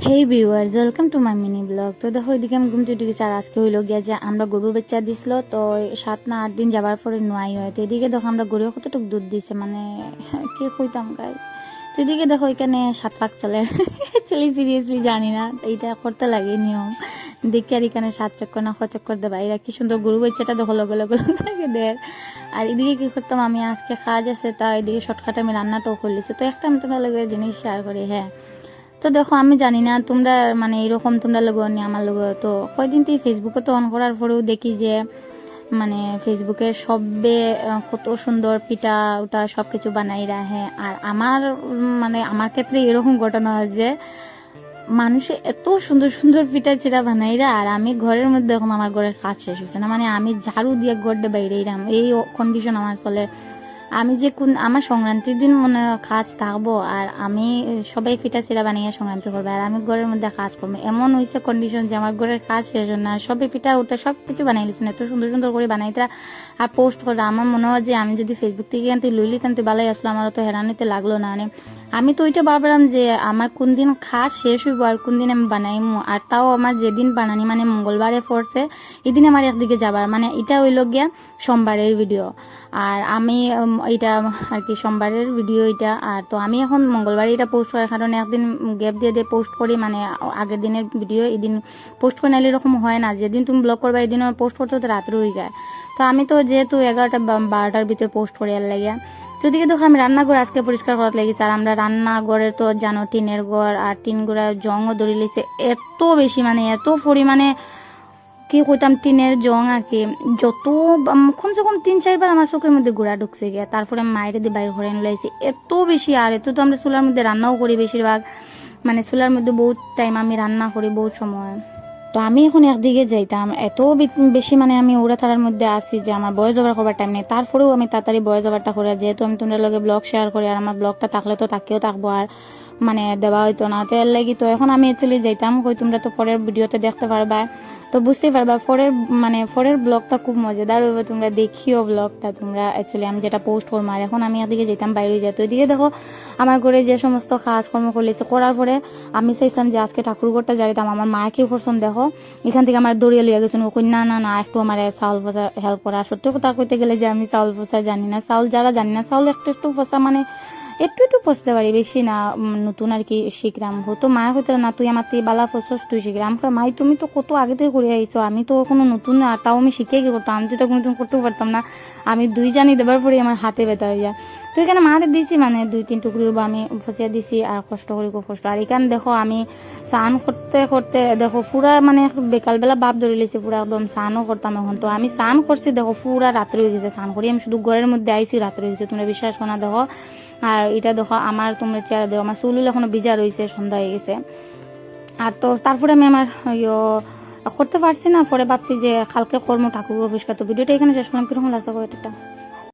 Hey viewers, welcome to my mini blog. তো দেখো এদিকে আমি ঘুম থেকে উঠেছি। আর আজকে হইলো গিয়া যে আমরা গরু বাচ্চা দিছিল, তো 7 না 8 দিন যাবার পরে নোয়াই হয়। তো এদিকে দেখো আমরা গরু কতটুকু দুধ দিছে, মানে কে কইতাম গাইজ। তো এদিকে দেখো এখানে 7 পাক চলে। অ্যাকচুয়ালি সিরিয়াসলি জানি না, এইটা করতে লাগে নিয়ম। দেখি আর এখানে 7 চক্কর না 6 চক্কর দেবা, এরা কি সুন্দর গরু বাচ্চাটা দেখো লগে লগে লাগে দেয়। আর এদিকে কি করতাম আমি, আজকে কাজ আছে, তা এদিকে শর্টকাট আমি রান্নাটাও করলেছি। তো একটা আমি তোমার লগে জিনিস শেয়ার করি। হ্যাঁ, তো দেখো আমি জানি না তোমরা মানে এরকম তোমরা লোক নি আমার লোক। তো কয়দিন থেকে ফেসবুকে তো অন করার পরেও দেখি যে মানে ফেসবুকে সবে কত সুন্দর পিঠা ওটা সব কিছু বানাই রাখে। আর আমার মানে আমার ক্ষেত্রে এরকম ঘটনা হয় যে মানুষে এত সুন্দর সুন্দর পিঠা চিরা বানাইরা, আর আমি ঘরের মধ্যে এখন আমার ঘরের কাজ শেষ হয়েছে না, মানে আমি ঝাড়ু দিয়ে ঘরটা বাইরে এই কন্ডিশন আমার চলে। আমি যে কোন আমার সংক্রান্তির দিন মনে কাজ থাকবো, আর আমি সবাই পিঠা চিরা বানিয়ে সংক্রান্তি করবে, আর আমি ঘরের মধ্যে কাজ করবো। এমন হয়েছে কন্ডিশন যে আমার ঘরের কাজ শেষ হয় না, সবাই পিঠা ওটা সব কিছু বানাই লিছেন, এত সুন্দর সুন্দর করে বানাইতরা আর পোস্ট করে। আমার মনে হয় যে আমি যদি ফেসবুক থেকে আনতে লই লিতাম তো ভালোই আসলো, আমার তো হেরানিতে লাগলো না। মানে আমি তো ওইটা ভাবলাম যে আমার কোন দিন কাজ শেষ হইব আর কোন দিন আমি বানাইমু। আর তাও আমার যেদিন বানানি মানে মঙ্গলবারে পড়ছে, এদিন আমার একদিকে যাবার, মানে এটা হইল গিয়া সোমবারের ভিডিও। আর আমি এটা আর কি সোমবারের ভিডিও এটা। আর তো আমি এখন মঙ্গলবারে এটা পোস্ট করার কারণে একদিন গ্যাপ দিয়ে দিয়ে পোস্ট করি, মানে আগের দিনের ভিডিও এদিন পোস্ট করে নাইলে এরকম হয় না, যেদিন তুমি ব্লগ করবা এদিন পোস্ট করতে তো রাত্রে হয়ে যায়। তো আমি তো যেহেতু 11টা 12টার ভিতরে পোস্ট করি আর লাগিয়া। তো এদিকে দেখো আমি রান্নাঘর আজকে পরিষ্কার করাতে লেগেছি। আর আমরা রান্নাঘরের তো জানো টিনের ঘর, আর টিন ঘরে জংও ধরে লিছে এত বেশি, মানে এত পরিমাণে কি কইতাম টিনের জং আর কি। যত কমসে কম 3-4 বার আমার চোখের মধ্যে ঘোরা ঢুকছে গিয়া, তারপরে মায়ের দিয়ে বাইরে ঘরে লাইছি এত বেশি। আর এত তো আমরা চুলার মধ্যে রান্নাও করি বেশিরভাগ, মানে চুলার মধ্যে বহুত টাইম আমি রান্না করি বহুত সময়। তো আমি এখন একদিকে যাইতাম এত বেশি, মানে আমি ওরা তারার মধ্যে আসি যে আমার বয়স ওভার করবার টাইম নেই। তারপরেও আমি তাড়াতাড়ি বয়স ওভারটা করে, যেহেতু আমি তোমাদের লগে ব্লগ শেয়ার করি, আর আমার ব্লগটা থাকলে তো তাকেও থাকবো, আর মানে দেওয়া হইতো না তো এর লাগি। তো এখন আমি অ্যাকচুয়ালি যাইতাম কই, তোমরা তো পরের ভিডিওতে দেখতে পারবা, তো বুঝতেই পারবা পরের ব্লগটা খুব মজাদার হইব। তোমরা দেখিও ব্লগটা তোমরা, অ্যাকচুয়ালি আমি যেটা পোস্ট করবো। আর এখন আমি এদিকে যেতাম বাইরে যেত, এদিকে দেখো আমার ঘরে যে সমস্ত কাজকর্ম করলেছে করার পরে আমি চাইছিলাম যে আজকে ঠাকুরঘরটা যাইতাম। আমার মাকে করছেন দেখো এখান থেকে আমার দৌড়িয়ে লিয়ে গেছেন, ও কই না না না একটু আমার চাউল ফসা হেল্প করা। সত্যি কথা কইতে গেলে যে আমি চাউল ফসা জানি না, চাউল যারা জানি না চাউল একটু একটু ফসা মানে একটু একটু পচতে পারি, বেশি না। নতুন আর কি শিখরাম হতো মা হইতে না, তুই আমার তুই বালা ফসস তুই শিখরাম মাই, তুমি তো কত আগে থেকে করে আইছো, আমি তো কোনো নতুন না, তাও আমি শিখে কি করতাম, আমি তো নতুন করতেও পারতাম না। আমি 2 জানি দেবার পরে আমার হাতে ব্যথা হয়ে যায়। তো এখানে মারে দিছি, মানে 2-3 টুকরিও বা আমি ফসিয়ে দিছি, আর কষ্ট করি খুব কষ্ট। আর এখানে দেখো আমি স্নান করতে করতে দেখো পুরা মানে বিকালবেলা ভাব ধরে লিছি, পুরা একদম স্নানও করতাম এখন। তো আমি স্নান করছি দেখো পুরা রাত্রে হয়ে গেছে, স্নান করি আমি শুধু ঘরের মধ্যে আইছি রাত্রে হয়ে গেছে, তোমরা বিশ্বাস করো না। দেখো আর এটা দেখো আমার তোমরা চেহারা দেখো, আমার চুল এখনো ভিজা রয়েছে, সন্ধ্যা হয়ে গেছে। আর তো তারপরে আমি আমার করতে পারছি না, পরে ভাবছি যে কালকে কর্ম ঠাকুর পরিষ্কার। তো ভিডিওটা এখানে শেষ করলাম, কিরকম লাগছে এটা।